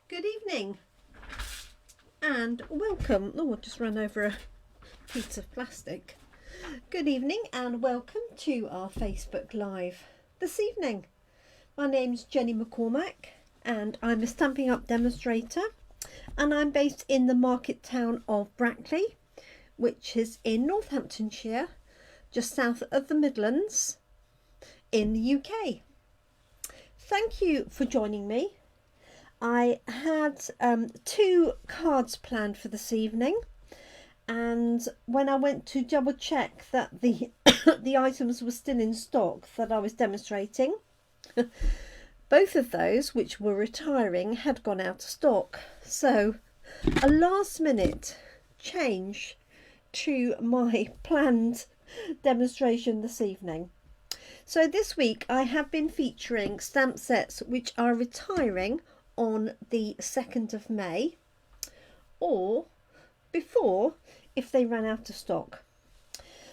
Good evening and welcome. Oh, I just ran over a piece of plastic. Good evening and welcome to our Facebook Live this evening. My name's Jenny McCormack and I'm a Stampin' Up demonstrator, and I'm based in the market town of Brackley, which is in Northamptonshire, just south of the Midlands in the UK. Thank you for joining me. I had two cards planned for this evening, and when I went to double check that the the items were still in stock that I was demonstrating, both of those, which were retiring, had gone out of stock. So a last minute change to my planned demonstration this evening. So this week I have been featuring stamp sets which are retiring on the 2nd of May or before if they ran out of stock.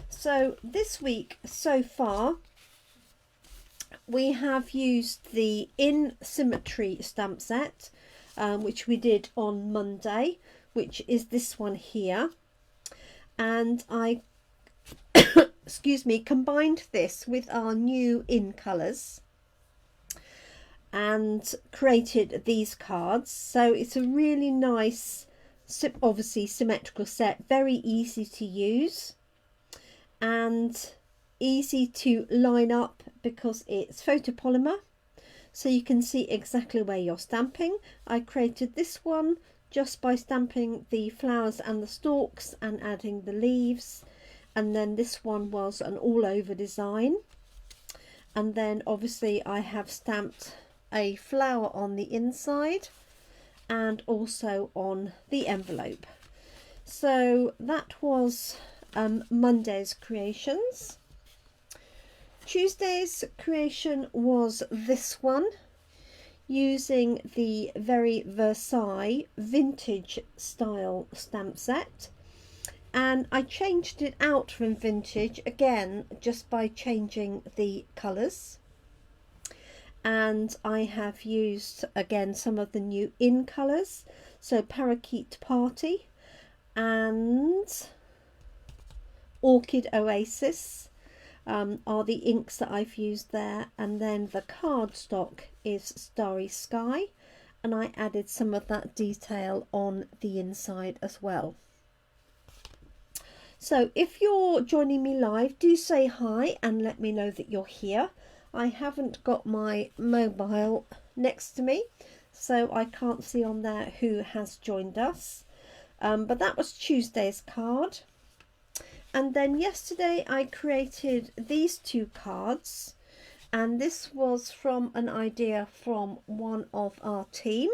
So this week so far we have used the In Symmetry stamp set, which we did on Monday, which is this one here, and I combined this with our new In colours and created these cards. So it's a really nice, obviously symmetrical set, very easy to use and easy to line up because it's photopolymer, so you can see exactly where you're stamping. I created this one just by stamping the flowers and the stalks and adding the leaves, and then this one was an all over design, and then obviously I have stamped a flower on the inside and also on the envelope. So that was Monday's creations. Tuesday's creation was this one, using the very Versailles vintage style stamp set, and I changed it out from vintage again just by changing the colours. And I have used again some of the new In colours, so Parakeet Party and Orchid Oasis are the inks that I've used there, and then the cardstock is Starry Sky, and I added some of that detail on the inside as well. So if you're joining me live, do say hi and let me know that you're here. I haven't got my mobile next to me, so I can't see on there who has joined us. But that was Tuesday's card. And then yesterday I created these two cards, and this was from an idea from one of our team,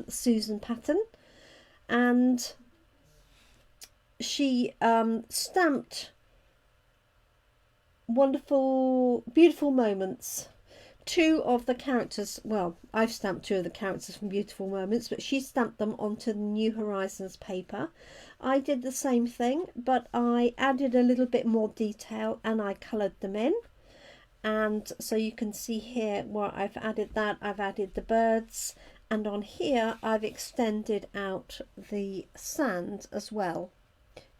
Susan Patton, and she stamped wonderful, beautiful moments. Two of the characters, well, I've stamped two of the characters from Beautiful Moments, but she stamped them onto the New Horizons paper. I did the same thing, but I added a little bit more detail and I coloured them in. And so you can see here where I've added that, I've added the birds, and on here I've extended out the sand as well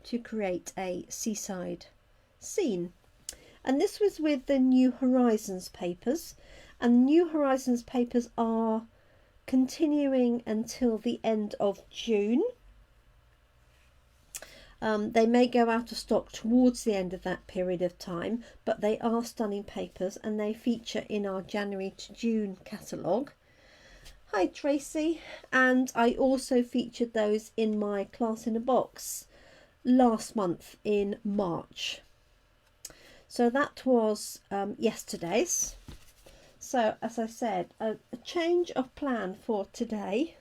to create a seaside scene. And this was with the New Horizons papers, and New Horizons papers are continuing until the end of June. They may go out of stock towards the end of that period of time, but they are stunning papers and they feature in our January to June catalogue. Hi Tracy, and I also featured those in my class in a box last month in March. So that was yesterday's. So as I said, a change of plan for today.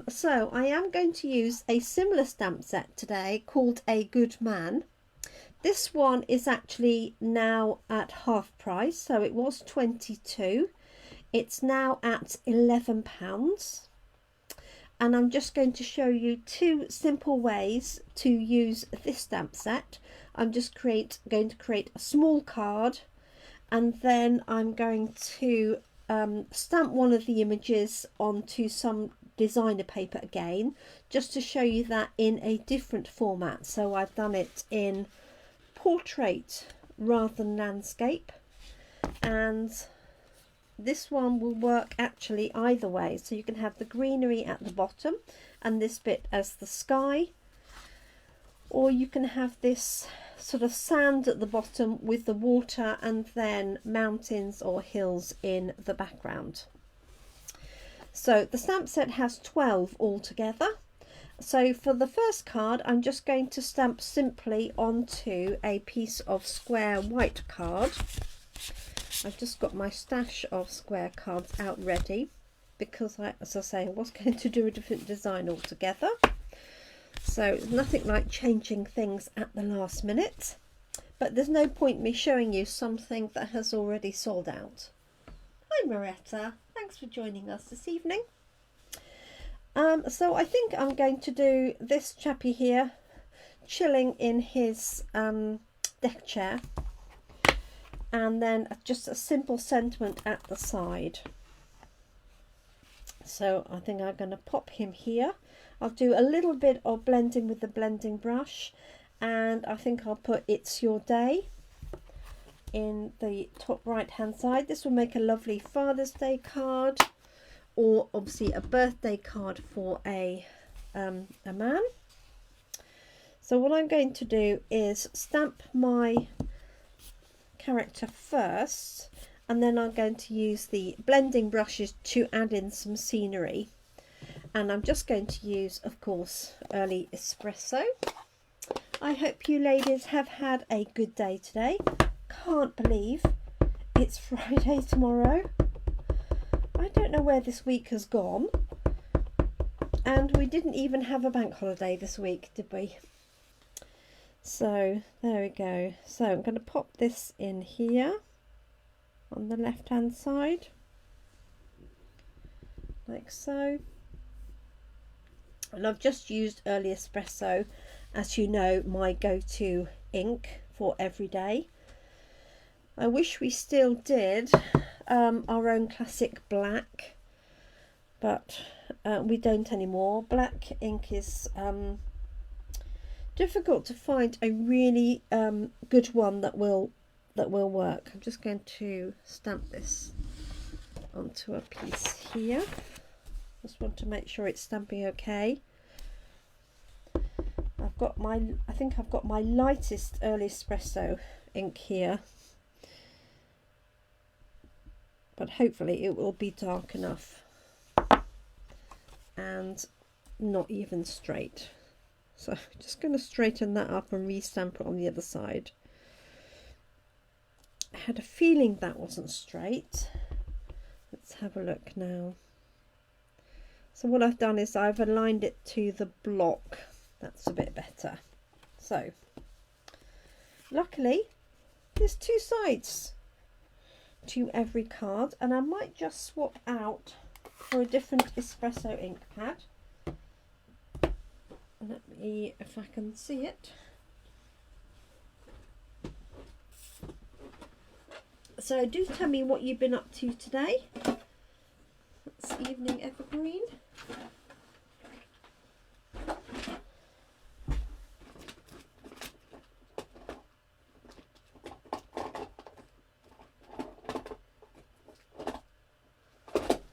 So I am going to use a similar stamp set today called A Good Man. This one is actually now at half price, so it was £22. It's now at £11. And I'm just going to show you two simple ways to use this stamp set. I'm just going to create a small card, and then I'm going to stamp one of the images onto some designer paper again, just to show you that in a different format. So I've done it in portrait rather than landscape, and this one will work actually either way. So you can have the greenery at the bottom and this bit as the sky, or you can have this sort of sand at the bottom with the water and then mountains or hills in the background. So the stamp set has 12 altogether. So for the first card, I'm just going to stamp simply onto a piece of square white card. I've just got my stash of square cards out ready because as I say, I was going to do a different design altogether. So nothing like changing things at the last minute, but there's no point me showing you something that has already sold out. Hi Moretta, thanks for joining us this evening. So I think I'm going to do this chappy here chilling in his deck chair, and then just a simple sentiment at the side. So I think I'm going to pop him here. I'll do a little bit of blending with the blending brush, and I think I'll put "It's Your Day" in the top right hand side. This will make a lovely Father's Day card, or obviously a birthday card for a man. So what I'm going to do is stamp my character first, and then I'm going to use the blending brushes to add in some scenery. And I'm just going to use, of course, Early Espresso. I hope you ladies have had a good day today. Can't believe it's Friday tomorrow. I don't know where this week has gone. And we didn't even have a bank holiday this week, did we? So there we go. So I'm going to pop this in here on the left hand side, like so. And I've just used Early Espresso, as you know, my go-to ink for every day. I wish we still did our own classic black, but we don't anymore. Black ink is difficult to find a really good one that will work. I'm just going to stamp this onto a piece here. Just want to make sure it's stamping okay. I think I've got my lightest Early Espresso ink here, but hopefully it will be dark enough and not even straight. So I'm just going to straighten that up and re-stamp it on the other side. I had a feeling that wasn't straight. Let's have a look now. So what I've done is I've aligned it to the block. That's a bit better. So luckily there's two sides to every card, and I might just swap out for a different espresso ink pad. Let me, if I can see it. So do tell me what you've been up to today. It's evening evergreen.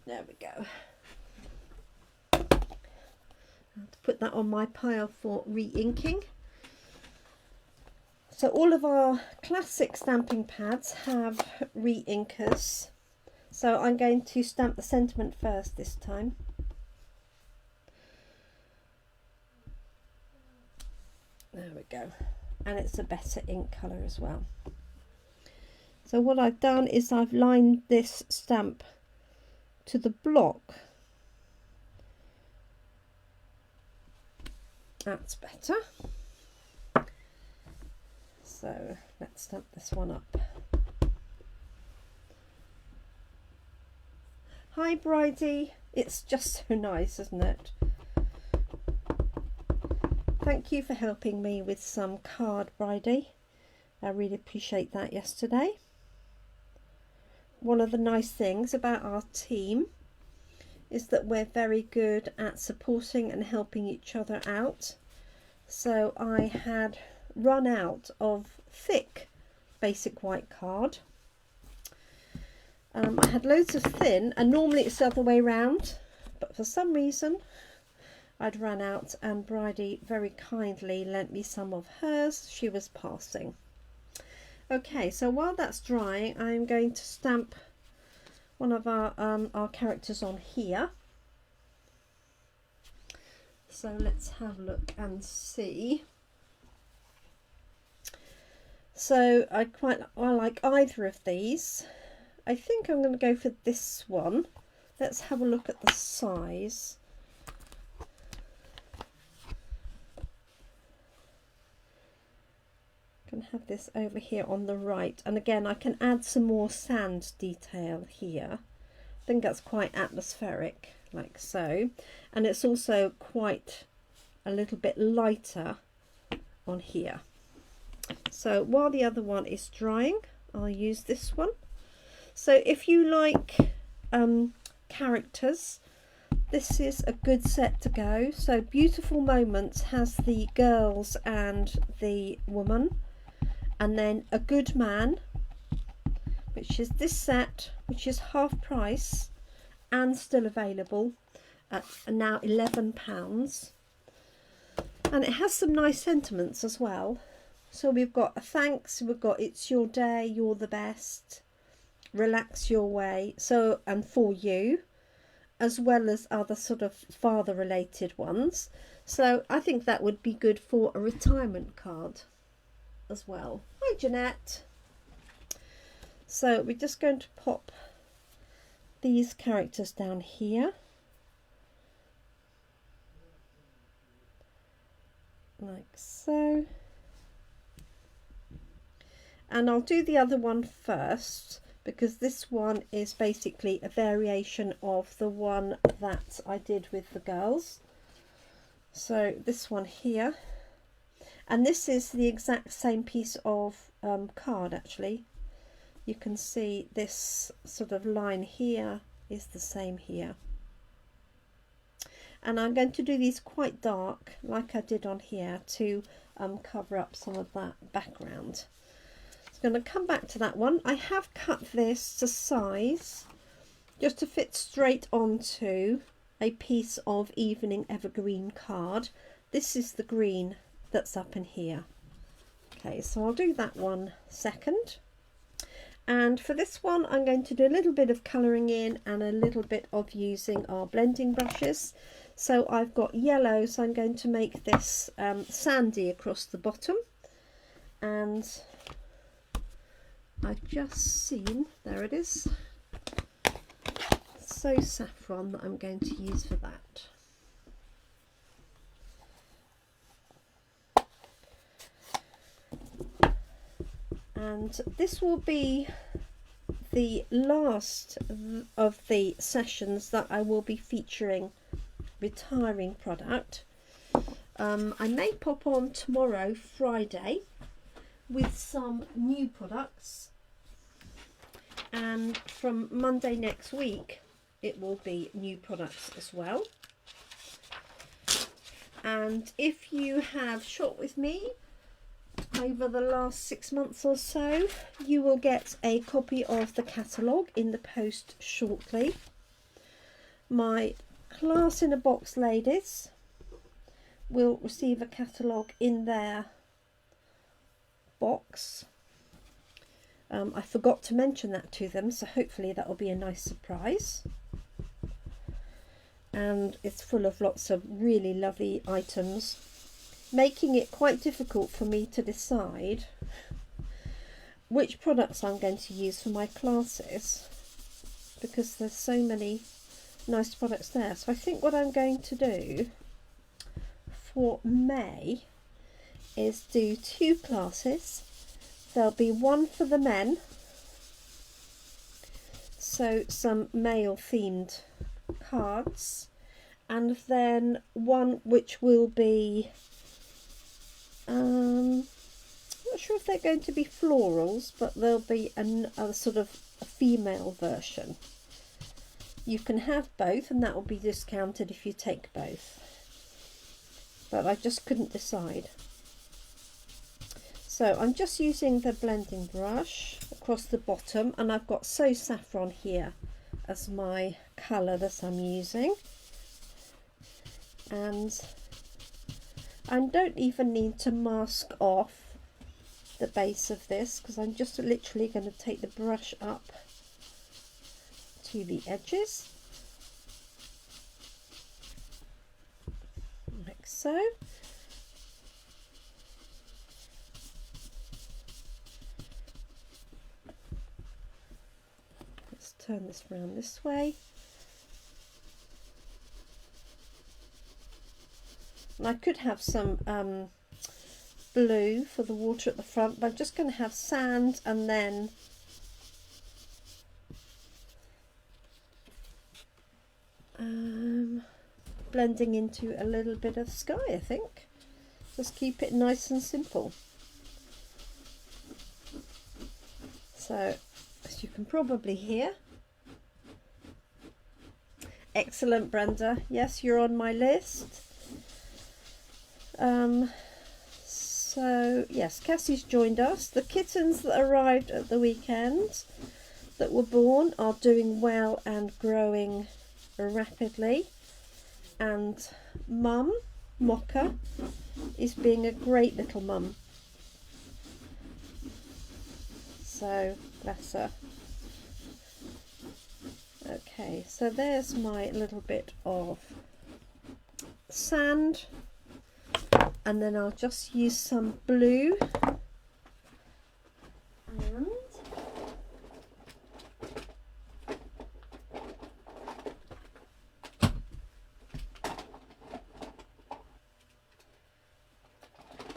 There we go. I'll put that on my pile for re-inking. So all of our classic stamping pads have re-inkers. So I'm going to stamp the sentiment first this time. There we go. And it's a better ink colour as well. So what I've done is I've lined this stamp to the block. That's better. So let's stamp this one up. Hi Bridie, it's just so nice, isn't it? Thank you for helping me with some card, Bridie. I really appreciate that yesterday. one of the nice things about our team is that we're very good at supporting and helping each other out. So I had run out of thick basic white card. I had loads of thin, and normally it's the other way round, but for some reason I'd run out, and Bridie very kindly lent me some of hers. She was passing. Okay, so while that's drying, I'm going to stamp one of our characters on here. So let's have a look and see. So I like either of these. I think I'm going to go for this one. Let's have a look at the size. I can have this over here on the right, and again I can add some more sand detail here. I think that's quite atmospheric, like so, and it's also quite a little bit lighter on here. So while the other one is drying, I'll use this one. So if you like characters, this is a good set to go. So Beautiful Moments has the girls and the woman, and then A Good Man, which is this set, which is half price and still available at now £11, and it has some nice sentiments as well. So we've got a thanks, we've got it's your day, you're the best, relax your way, so, and for you, as well as other sort of father related ones. So I think that would be good for a retirement card as well. Hi Jeanette. So we're just going to pop these characters down here like so, and I'll do the other one first, because this one is basically a variation of the one that I did with the girls. So this one here, and this is the exact same piece of card actually. You can see this sort of line here is the same here. And I'm going to do these quite dark like I did on here to cover up some of that background. Going to come back to that one. I have cut this to size just to fit straight onto a piece of Evening Evergreen card. This is the green that's up in here. Okay, so I'll do that one second. And for this one I'm going to do a little bit of colouring in and a little bit of using our blending brushes. So I've got yellow, so I'm going to make this sandy across the bottom, and I've just seen, there it is, So saffron that I'm going to use for that. And this will be the last of the sessions that I will be featuring retiring product. I may pop on tomorrow, Friday, with some new products, and from Monday next week it will be new products as well. And if you have shot with me over the last 6 months or so, you will get a copy of the catalogue in the post shortly. My class in a box ladies will receive a catalogue in their box. I forgot to mention that to them, so hopefully that will be a nice surprise. And it's full of lots of really lovely items, making it quite difficult for me to decide which products I'm going to use for my classes, because there's so many nice products there. So I think what I'm going to do for May is do 2 classes. There'll be one for the men, so some male themed cards, and then one which will be I'm not sure if they're going to be florals, but there'll be a sort of a female version. You can have both, and that will be discounted if you take both. But I just couldn't decide. So I'm just using the blending brush across the bottom, and I've got So Saffron here as my colour that I'm using. And I don't even need to mask off the base of this, because I'm just literally going to take the brush up to the edges, like so. Let's turn this round this way. And I could have some blue for the water at the front, but I'm just going to have sand and then blending into a little bit of sky, I think. Just keep it nice and simple. So, as you can probably hear, excellent, Brenda. Yes, you're on my list. So yes, Cassie's joined us. The kittens that arrived at the weekend that were born are doing well and growing rapidly, and Mum Mocha is being a great little mum. So bless her. Okay, so there's my little bit of sand. And then I'll just use some blue and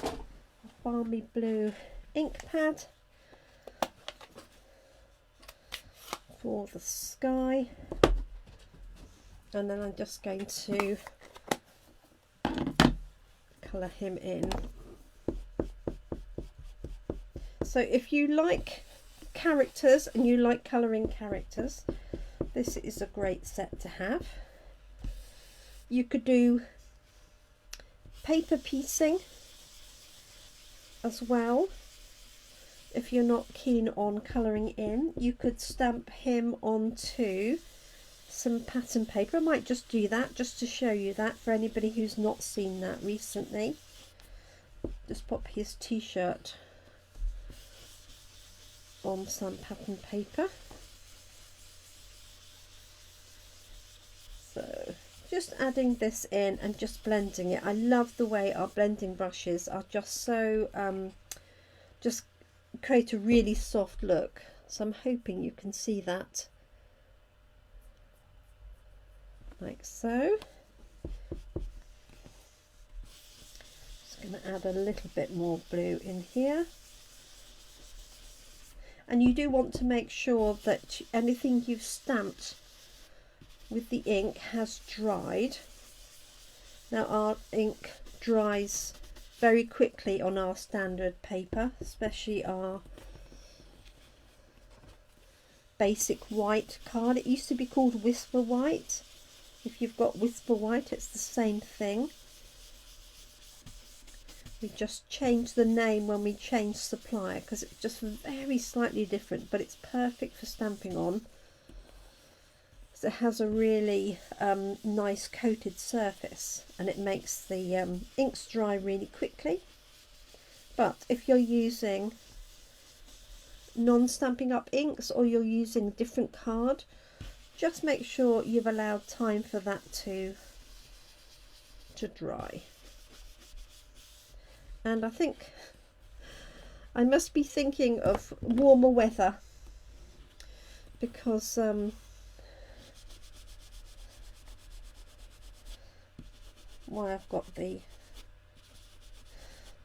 a balmy blue ink pad for the sky, and then I'm just going to colour him in. So if you like characters and you like colouring characters, this is a great set to have. You could do paper piecing as well. If you're not keen on colouring in, you could stamp him onto some pattern paper. I might just do that just to show you that for anybody who's not seen that recently. Just pop his t-shirt on some pattern paper. So just adding this in and just blending it. I love the way our blending brushes are just so just create a really soft look, so I'm hoping you can see that. Like so. Just going to add a little bit more blue in here. And you do want to make sure that anything you've stamped with the ink has dried. Now our ink dries very quickly on our standard paper, especially our basic white card. It used to be called Whisper White. If you've got Whisper White, it's the same thing. We just changed the name when we changed supplier because it's just very slightly different, but it's perfect for stamping on. So it has a really nice coated surface, and it makes the inks dry really quickly. But if you're using non-Stampin' Up inks or you're using a different card, just make sure you've allowed time for that to dry. And I think I must be thinking of warmer weather, because why I've got the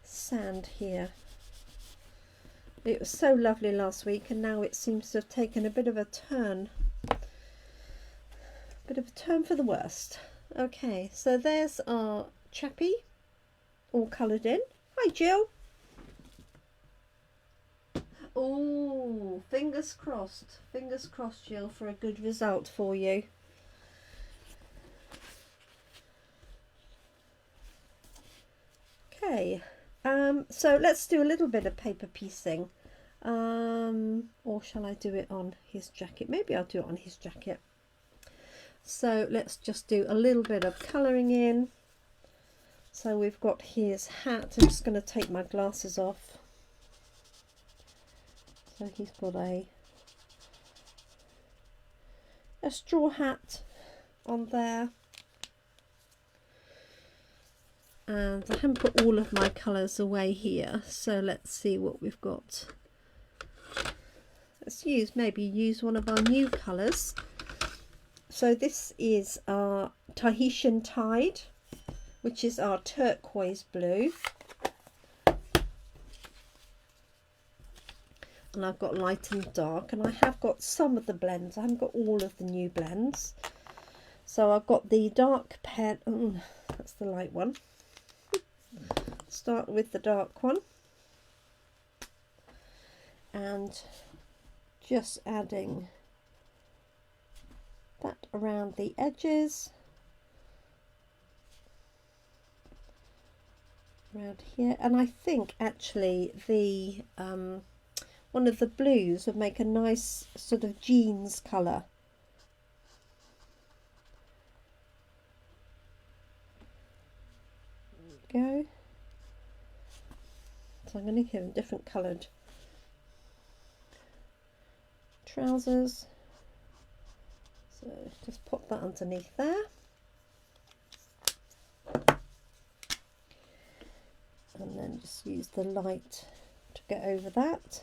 sand here. It was so lovely last week, and now it seems to have taken a bit of a turn. For the worst. Okay, so there's our chappy all coloured in. Hi Jill. Oh, fingers crossed. Fingers crossed, Jill, for a good result for you. Okay, so let's do a little bit of paper piecing. Or shall I do it on his jacket? Maybe I'll do it on his jacket. So let's just do a little bit of colouring in. So we've got his hat. I'm just going to take my glasses off. So he's got a straw hat on there. And I haven't put all of my colours away here. So let's see what we've got. Let's maybe use one of our new colours. So this is our Tahitian Tide, which is our turquoise blue. And I've got light and dark, and I have got some of the blends. I haven't got all of the new blends. So I've got the dark pen. Oh, that's the light one. Start with the dark one. And just adding that around the edges. Around here. And I think actually the one of the blues would make a nice sort of jeans colour. There we go. So I'm going to give him different coloured trousers. So just pop that underneath there. And then just use the light to get over that.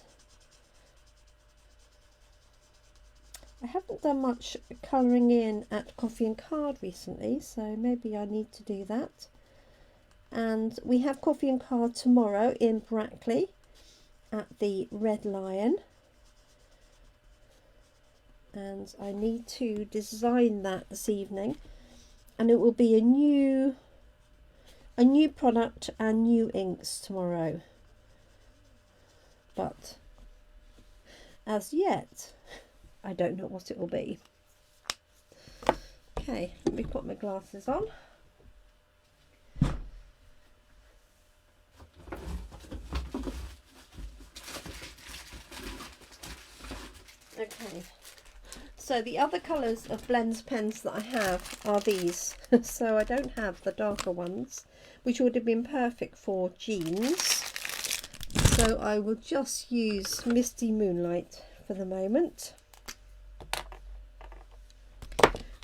I haven't done much colouring in at Coffee and Card recently, so maybe I need to do that. And we have Coffee and Card tomorrow in Brackley at the Red Lion. And I need to design that this evening. And it will be a new product and new inks tomorrow. But as yet, I don't know what it will be. Okay, let me put my glasses on. Okay, so the other colours of Blends pens that I have are these. So I don't have the darker ones, which would have been perfect for jeans. So I will just use Misty Moonlight for the moment.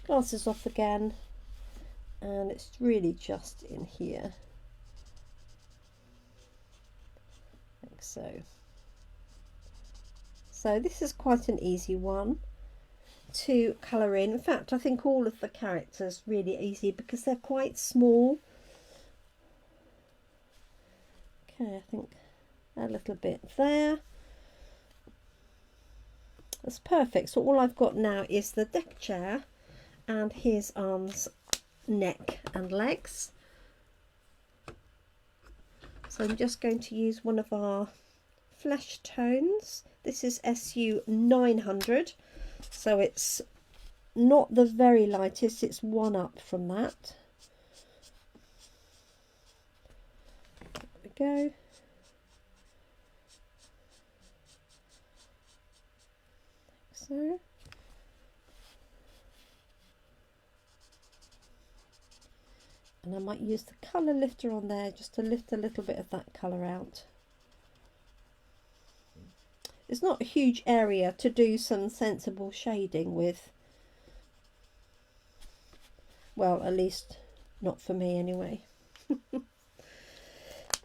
Glasses off again, and it's really just in here, like so. So this is quite an easy one to colour in. In fact, I think all of the characters really easy because they're quite small. Okay, I think a little bit there. That's perfect. So all I've got now is the deck chair and his arms, neck and legs. So I'm just going to use one of our flesh tones. This is SU 900, so it's not the very lightest, it's one up from that. There we go. So. And I might use the colour lifter on there just to lift a little bit of that colour out. It's not a huge area to do some sensible shading with. Well, at least not for me anyway.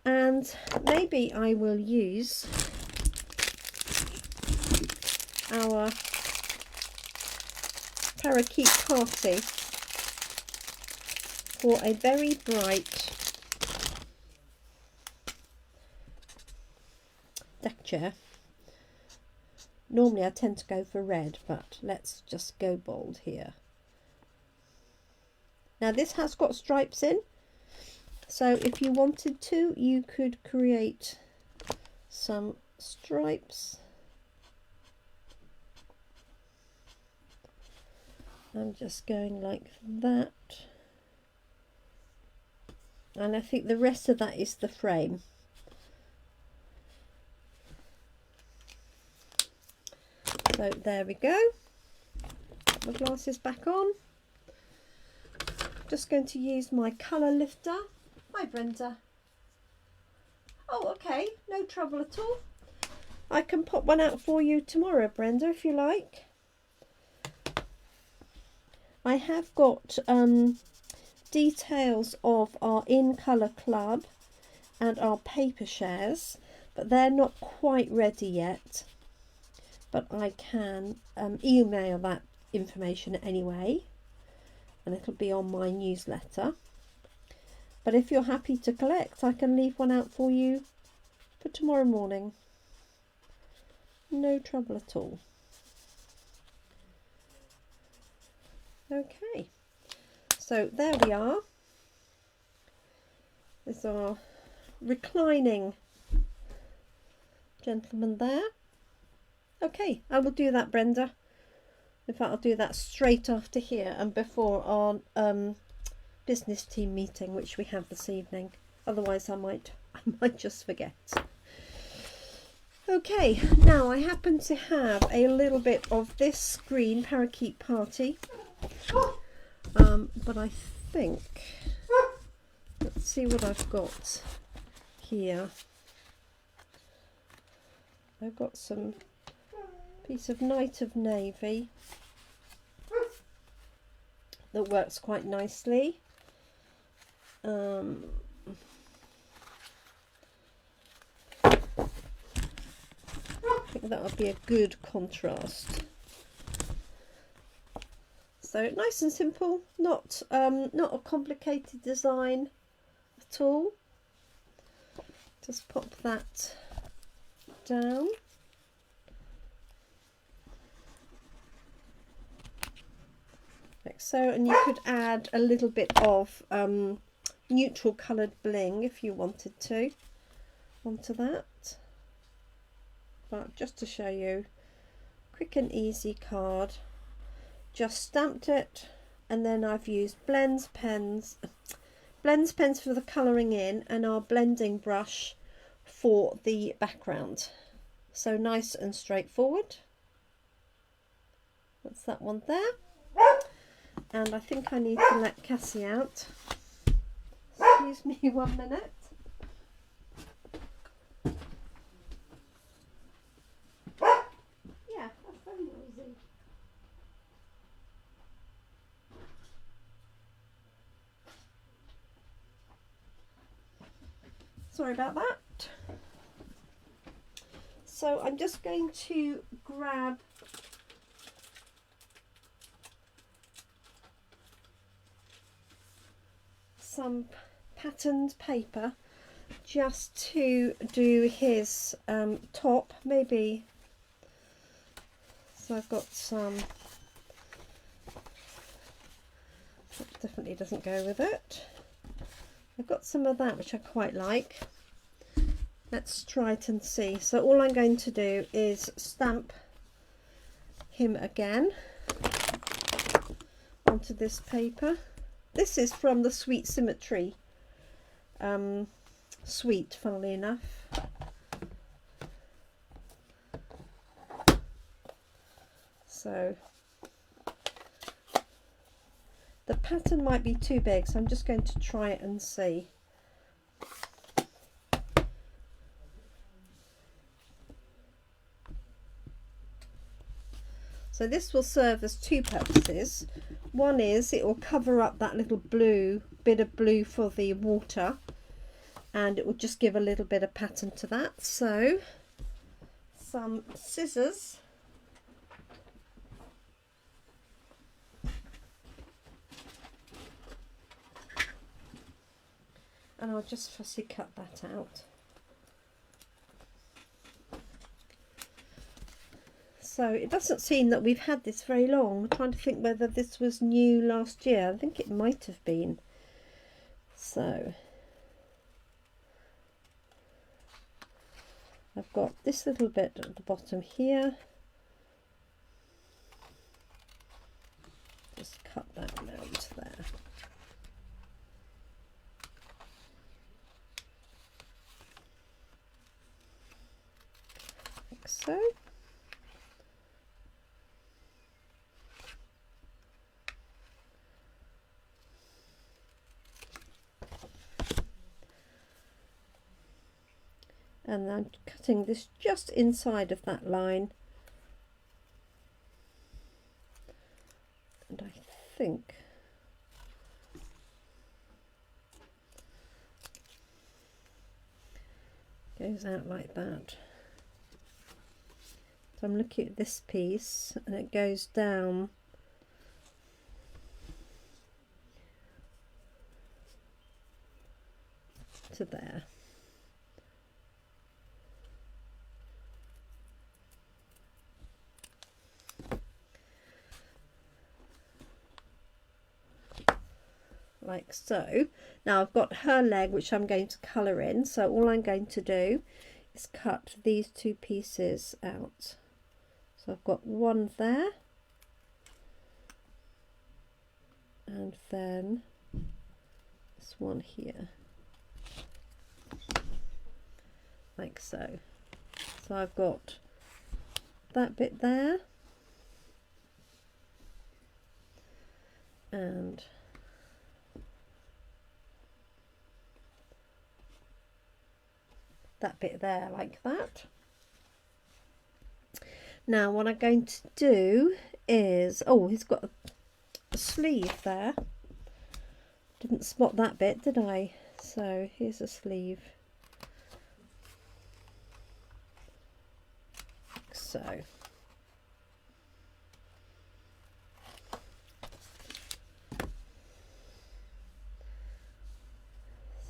And maybe I will use our Parakeet Party for a very bright deck chair. Normally I tend to go for red, but let's just go bold here. Now this has got stripes in, so if you wanted to, you could create some stripes I'm just going like that, and I think the rest of that is the frame. So there we go. Put my glasses back on. Just going to use my colour lifter. Hi Brenda. Oh, okay, no trouble at all. I can pop one out for you tomorrow, Brenda, if you like. I have got details of our In Colour Club and our paper shares, but they're not quite ready yet. But I can email that information anyway, and it'll be on my newsletter. But if you're happy to collect, I can leave one out for you for tomorrow morning. No trouble at all. Okay, so there we are. There's our reclining gentleman there. Okay, I will do that, Brenda. In fact, I'll do that straight after here and before our business team meeting, which we have this evening. Otherwise, I might just forget. Okay, now I happen to have a little bit of this green parakeet party, but I think, let's see what I've got here. I've got some piece of Night of Navy that works quite nicely. I think that would be a good contrast. So nice and simple, not a complicated design at all. Just pop that down. Like so, and you could add a little bit of neutral coloured bling if you wanted to onto that. But just to show you, quick and easy card. Just stamped it, and then I've used Blends pens for the colouring in, and our blending brush for the background. So nice and straightforward. That's that one there. And I think I need to let Cassie out. Excuse me 1 minute. Yeah, that's very noisy. Sorry about that. So I'm just going to grab some patterned paper just to do his top, maybe. So I've got some, that definitely doesn't go with it. I've got some of that which I quite like. Let's try it and see. So all I'm going to do is stamp him again onto this paper. This is from the Sweet Symmetry suite, funnily enough. So the pattern might be too big, so I'm just going to try it and see. So this will serve as two purposes. One is it will cover up that little blue, bit of blue for the water, and it will just give a little bit of pattern to that. So some scissors. And I'll just fussy cut that out. So it doesn't seem that we've had this very long. I'm trying to think whether this was new last year. I think it might have been. So I've got this little bit at the bottom here. Just cut that round there. Like so. And I'm cutting this just inside of that line. And I think goes out like that. So I'm looking at this piece and it goes down to there. Like so. Now I've got her leg, which I'm going to colour in, so all I'm going to do is cut these two pieces out. So I've got one there, and then this one here, like so. So I've got that bit there, and that bit there, like that. Now what I'm going to do is, oh, he's got a sleeve there. Didn't spot that bit, did I? So here's a sleeve.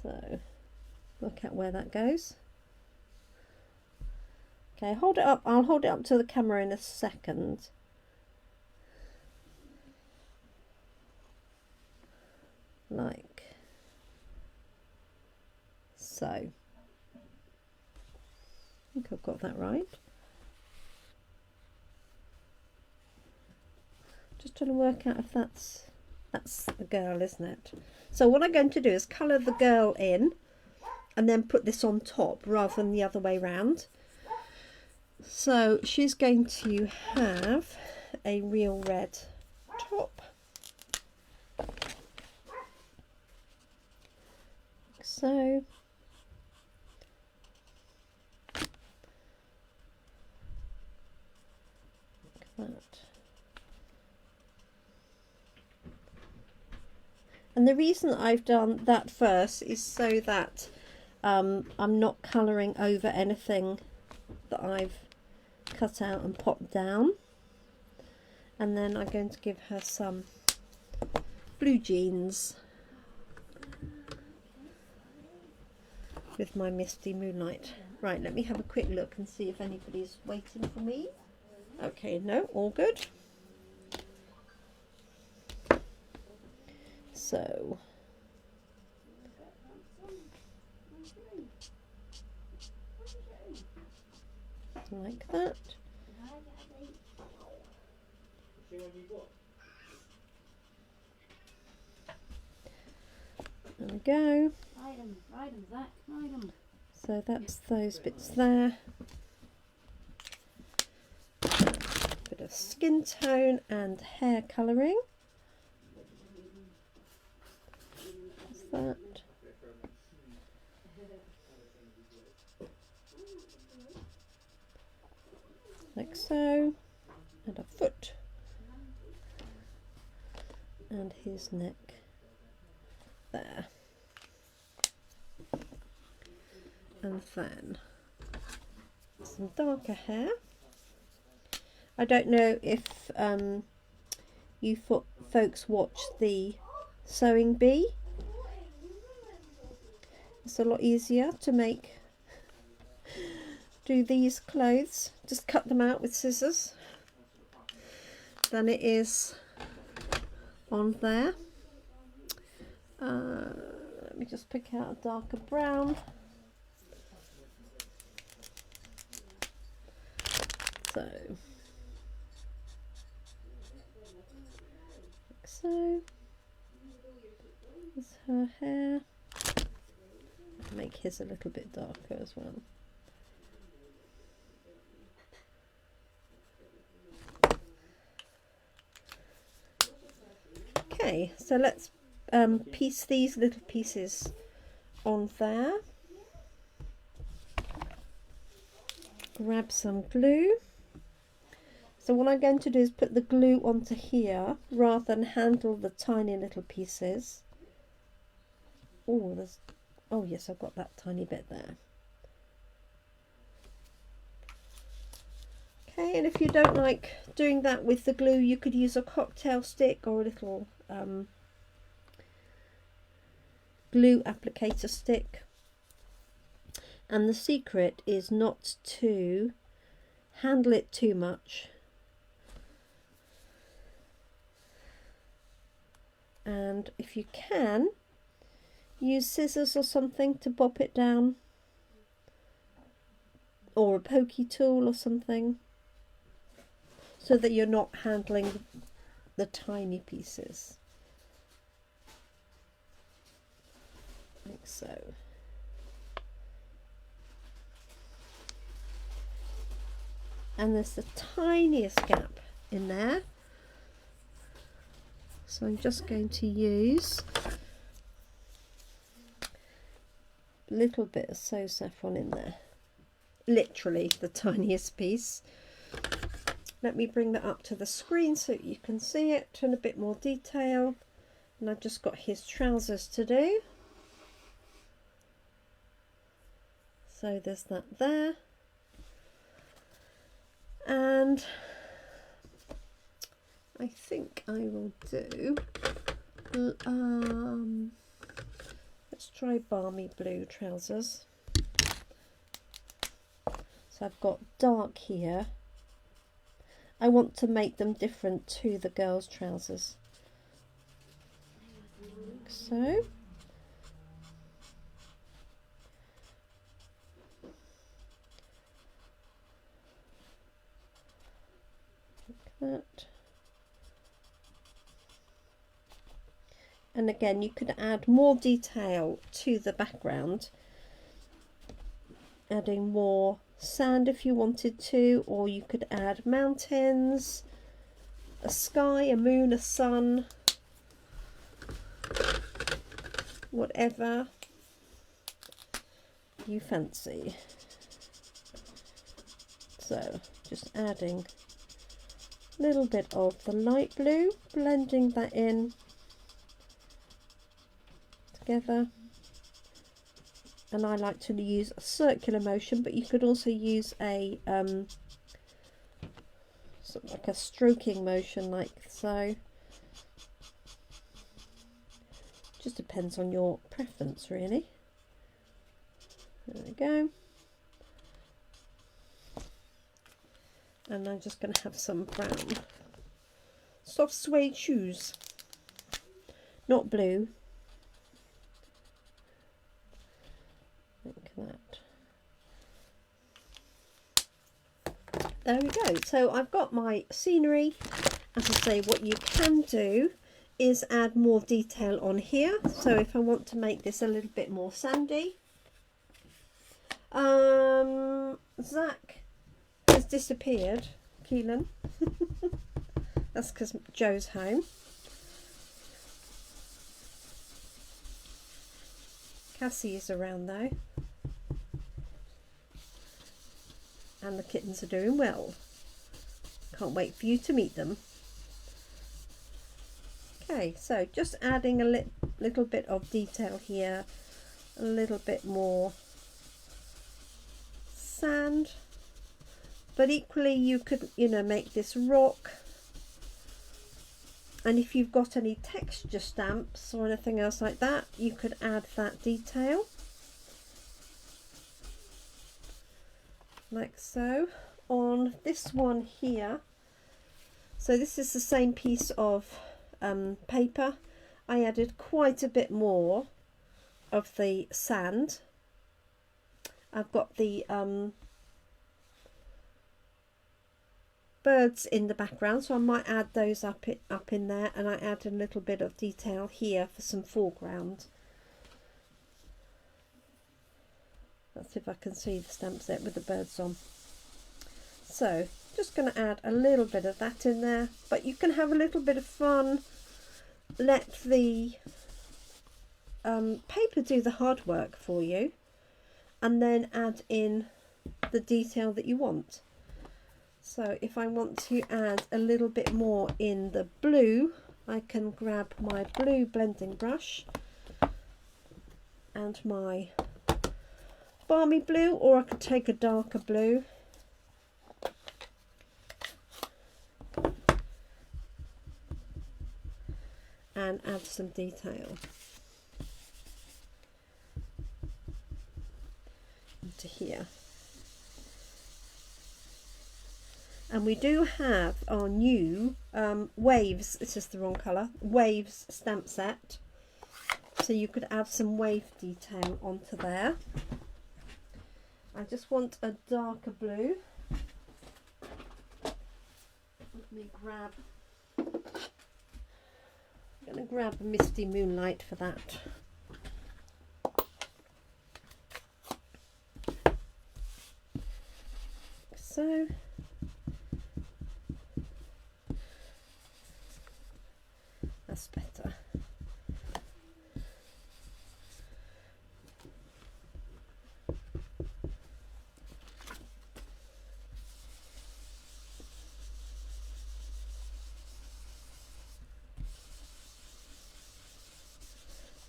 So look at where that goes. Okay, hold it up. I'll hold it up to the camera in a second. Like so. I think I've got that right. Just trying to work out if that's the girl, isn't it? So what I'm going to do is colour the girl in and then put this on top rather than the other way round. So she's going to have a real red top. So like that. And the reason I've done that first is so that I'm not colouring over anything that I've cut out and popped down. And then I'm going to give her some blue jeans with my Misty Moonlight. Right, let me have a quick look and see if anybody's waiting for me. Okay, no, all good. So like that. There we go. So that's those bits there. Bit of skin tone and hair colouring. That's that. Like so. And a foot. And his neck there. And then some darker hair. I don't know if you folks watch the Sewing Bee. It's a lot easier to do these clothes, just cut them out with scissors, than it is on there. Let me just pick out a darker brown. So, like so. There's her hair. Make his a little bit darker as well. Okay, so let's piece these little pieces on there. Grab some glue. So what I'm going to do is put the glue onto here rather than handle the tiny little pieces. Oh yes, I've got that tiny bit there. Okay, and if you don't like doing that with the glue, you could use a cocktail stick or a little glue applicator stick. And the secret is not to handle it too much. And if you can, use scissors or something to bop it down, or a pokey tool or something, so that you're not handling the tiny pieces, like so. And there's the tiniest gap in there, so I'm just going to use a little bit of So Saffron in there, literally the tiniest piece. Let me bring that up to the screen so you can see it in a bit more detail. And I've just got his trousers to do, so there's that there. And I think I will do, let's try balmy blue trousers. So I've got dark here. I want to make them different to the girls' trousers. Like so. That. And again, you could add more detail to the background, adding more sand if you wanted to, or you could add mountains, a sky, a moon, a sun, whatever you fancy. So just adding little bit of the light blue, blending that in together. And I like to use a circular motion, but you could also use a sort of like a stroking motion, like so. Just depends on your preference, really. There we go. And I'm just going to have some brown soft suede shoes, not blue, like that. There we go. So I've got my scenery. As I say, what you can do is add more detail on here. So if I want to make this a little bit more sandy, Zach has disappeared, Keelan. That's because Joe's home. Cassie is around though, and the kittens are doing well. Can't wait for you to meet them. Okay, so just adding a little bit of detail here, a little bit more sand. But equally you could, make this rock. And if you've got any texture stamps or anything else like that, you could add that detail. Like so. On this one here, so this is the same piece of paper. I added quite a bit more of the sand. I've got the birds in the background, so I might add those up in there, and I add a little bit of detail here for some foreground. Let's see if I can see the stamp set with the birds on. So just going to add a little bit of that in there, but you can have a little bit of fun. Let the paper do the hard work for you, and then add in the detail that you want. So if I want to add a little bit more in the blue, I can grab my blue blending brush and my balmy blue, or I could take a darker blue and add some detail into here. And we do have our new Waves, this is the wrong colour, Waves stamp set. So you could add some wave detail onto there. I just want a darker blue. Let me grab, I'm going to grab a Misty Moonlight for that. So that's better.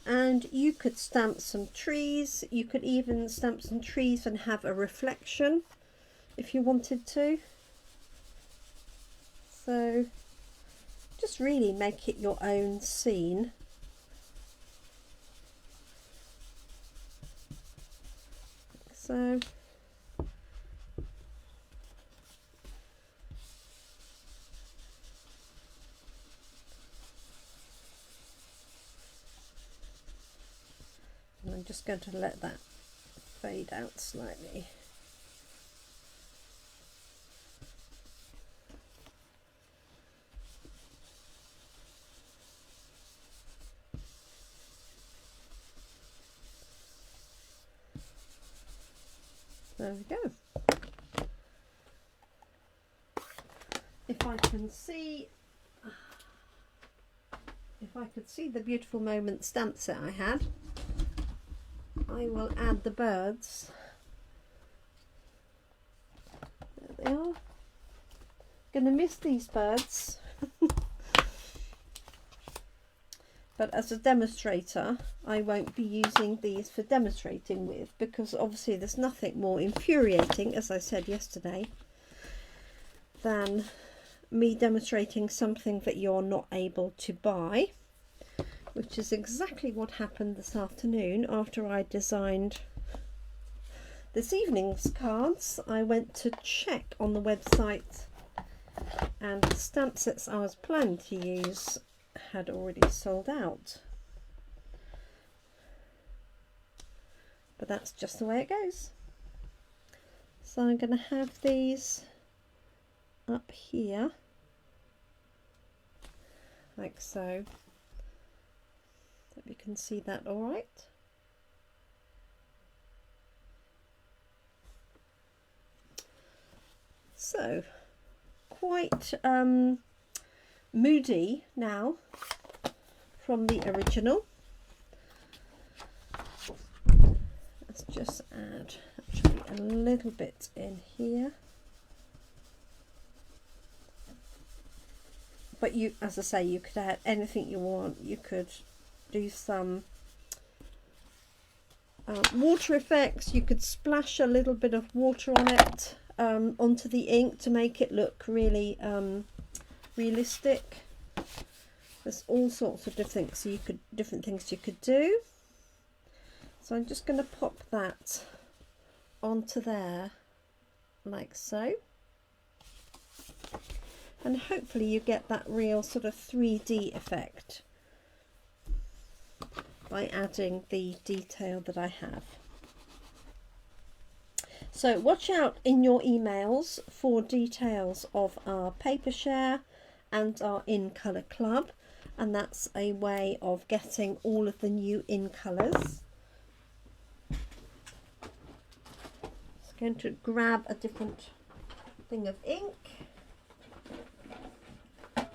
And you could stamp some trees. You could even stamp some trees and have a reflection if you wanted to. So just really make it your own scene. So and I'm just going to let that fade out slightly. There we go. If I could see the Beautiful Moment stamp set I had, I will add the birds. There they are. Gonna miss these birds. But as a demonstrator, I won't be using these for demonstrating with, because obviously there's nothing more infuriating, as I said yesterday, than me demonstrating something that you're not able to buy, which is exactly what happened this afternoon after I designed this evening's cards. I went to check on the website, and the stamp sets I was planning to use had already sold out. But that's just the way it goes. So I'm going to have these up here like so. Hope you can see that all right. So quite moody now from the original. Let's just add actually a little bit in here. But you, as I say, you could add anything you want. You could do some water effects. You could splash a little bit of water on it, onto the ink to make it look really realistic. There's all sorts of different things you could do. So I'm just going to pop that onto there like so, and hopefully you get that real sort of 3D effect by adding the detail that I have. So watch out in your emails for details of our paper share and our in colour club, and that's a way of getting all of the new in colours. Just going to grab a different thing of ink. There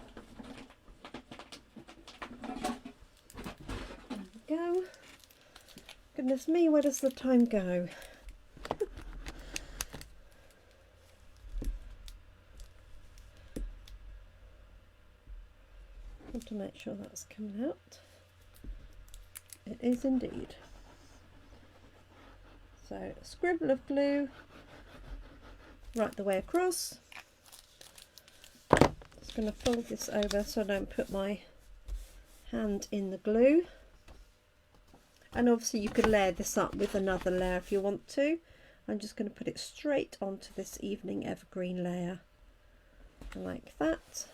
we go. Goodness me, where does the time go? Want to make sure that's coming out. It is indeed. So scribble of glue right the way across. Just going to fold this over so I don't put my hand in the glue. And obviously you could layer this up with another layer if you want to. I'm just going to put it straight onto this evening evergreen layer like that.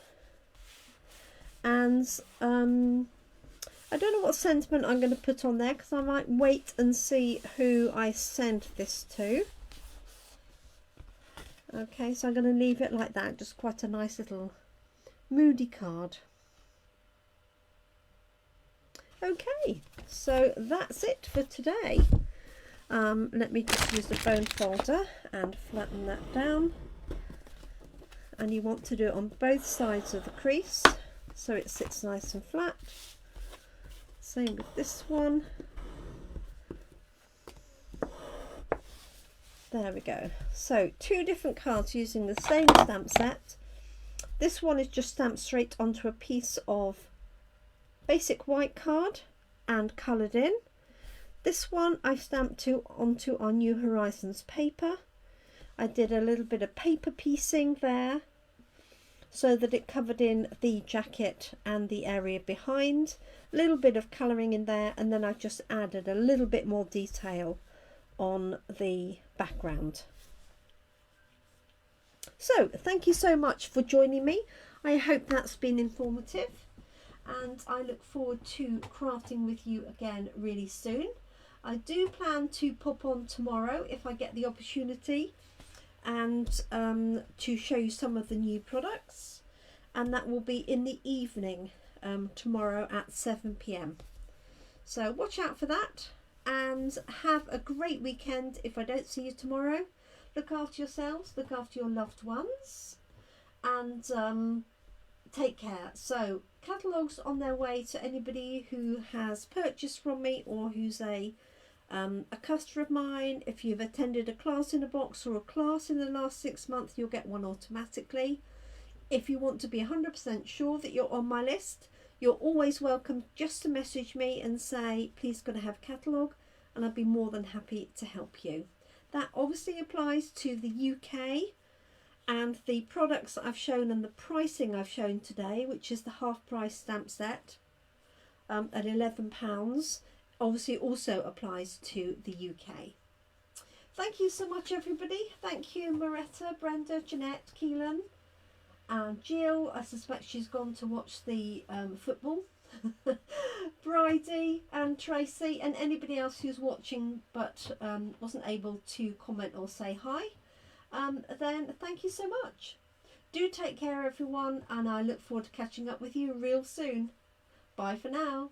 And I don't know what sentiment I'm going to put on there because I might wait and see who I send this to. Okay, so I'm going to leave it like that, just quite a nice little moody card. Okay, so that's it for today. Let me just use the bone folder and flatten that down. And you want to do it on both sides of the crease so it sits nice and flat. Same with this one. There we go. So 2 different cards using the same stamp set. This one is just stamped straight onto a piece of basic white card and coloured in. This one I stamped onto our New Horizons paper. I did a little bit of paper piecing there so that it covered in the jacket and the area behind. A little bit of colouring in there, and then I just added a little bit more detail on the background. So thank you so much for joining me. I hope that's been informative, and I look forward to crafting with you again really soon. I do plan to pop on tomorrow if I get the opportunity, and to show you some of the new products, and that will be in the evening tomorrow at 7 p.m. So watch out for that, and have a great weekend. If I don't see you tomorrow, look after yourselves, look after your loved ones, and take care. So catalogues on their way to anybody who has purchased from me or who's a customer of mine. If you've attended a class in a box or a class in the last 6 months, you'll get one automatically. If you want to be 100% sure that you're on my list, you're always welcome just to message me and say, please could I have a catalogue, and I'd be more than happy to help you. That obviously applies to the UK, and the products that I've shown and the pricing I've shown today, which is the half price stamp set at £11, obviously also applies to the UK. Thank you so much, everybody. Thank you, Moretta, Brenda, Jeanette, Keelan, and Jill. I suspect she's gone to watch the football. Bridie and Tracy, and anybody else who's watching but wasn't able to comment or say hi, then thank you so much. Do take care, everyone, and I look forward to catching up with you real soon. Bye for now.